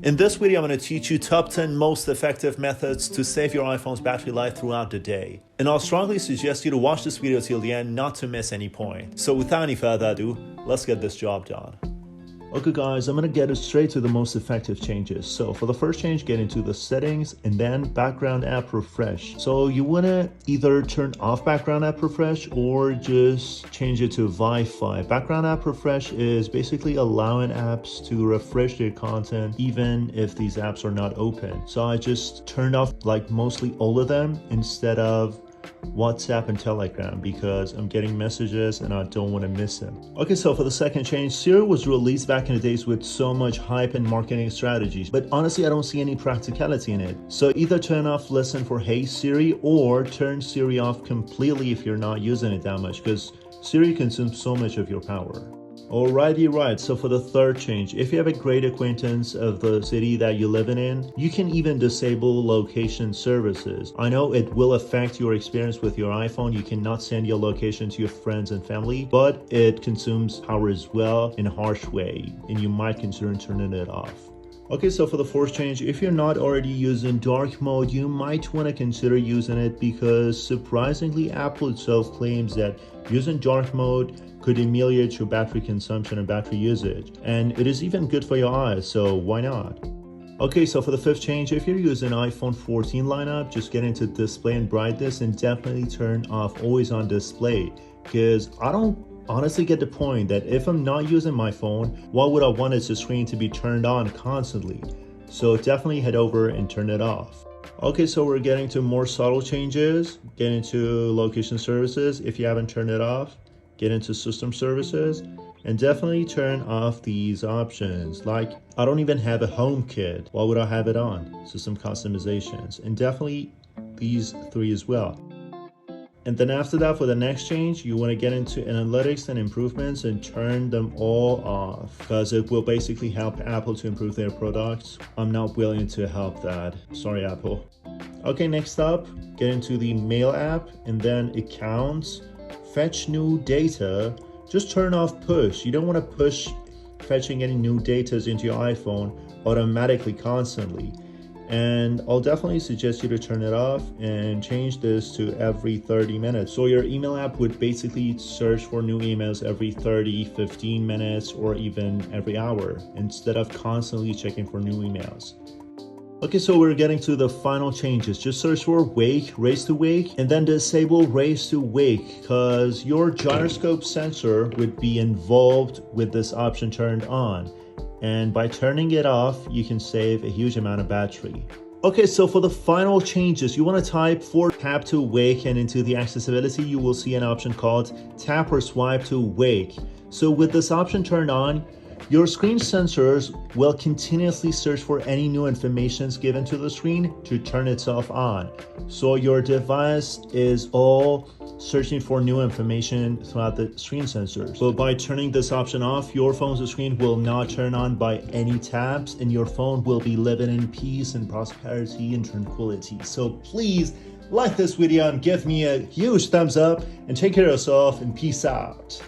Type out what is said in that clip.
In this video, I'm going to teach you top 10 most effective methods to save your iPhone's battery life throughout the day. And I'll strongly suggest you to watch this video till the end, not to miss any point. So without any further ado, let's get this job done. Okay guys, I'm going to get it straight to the most effective changes. So for the first change, get into the settings and then background app refresh. So you want to either turn off background app refresh or just change it to Wi-Fi. Background app refresh is basically allowing apps to refresh their content even if these apps are not open. So I just turned off like mostly all of them instead of WhatsApp and Telegram because I'm getting messages and I don't want to miss them. Okay, so for the second change, Siri was released back in the days with so much hype and marketing strategies, but honestly I don't see any practicality in it. So either turn off listen for Hey Siri or turn Siri off completely if you're not using it that much, because Siri consumes so much of your power. Alrighty, right. So for the third change, if you have a great acquaintance of the city that you're living in, you can even disable location services. I know it will affect your experience with your iPhone. You cannot send your location to your friends and family, but it consumes power as well in a harsh way, and you might consider turning it off. Okay, so for the fourth change, if you're not already using dark mode, you might want to consider using it because surprisingly, Apple itself claims that using dark mode could ameliorate your battery consumption and battery usage. And it is even good for your eyes, so why not? Okay, so for the fifth change, if you're using iPhone 14 lineup, just get into display and brightness and definitely turn off always on display, because I don't honestly get the point that if I'm not using my phone, why would I want its screen to be turned on constantly? So definitely head over and turn it off. Okay, so we're getting to more subtle changes. Get into location services if you haven't turned it off. Get into system services and definitely turn off these options. Like, I don't even have a home kit. Why would I have it on? System customizations, and definitely these three as well. And then after that, for the next change, you want to get into analytics and improvements and turn them all off because it will basically help Apple to improve their products. I'm not willing to help that. Sorry, Apple. Okay, next up, get into the mail app and then accounts. Fetch new data. Just turn off push. You don't want to push fetching any new data into your iPhone automatically constantly. And I'll definitely suggest you to turn it off and change this to every 30 minutes. So your email app would basically search for new emails every 30, 15 minutes, or even every hour instead of constantly checking for new emails. Okay, so we're getting to the final changes. Just search for wake, raise to wake, and then disable raise to wake because your gyroscope sensor would be involved with this option turned on. And by turning it off, you can save a huge amount of battery. Okay, so for the final changes, you want to type for tap to wake, and into the accessibility, you will see an option called tap or swipe to wake. So with this option turned on, your screen sensors will continuously search for any new information given to the screen to turn itself on. So your device is all searching for new information throughout the screen sensors. But by turning this option off, your phone's screen will not turn on by any taps, and your phone will be living in peace and prosperity and tranquility. So please like this video and give me a huge thumbs up and take care of yourself and peace out.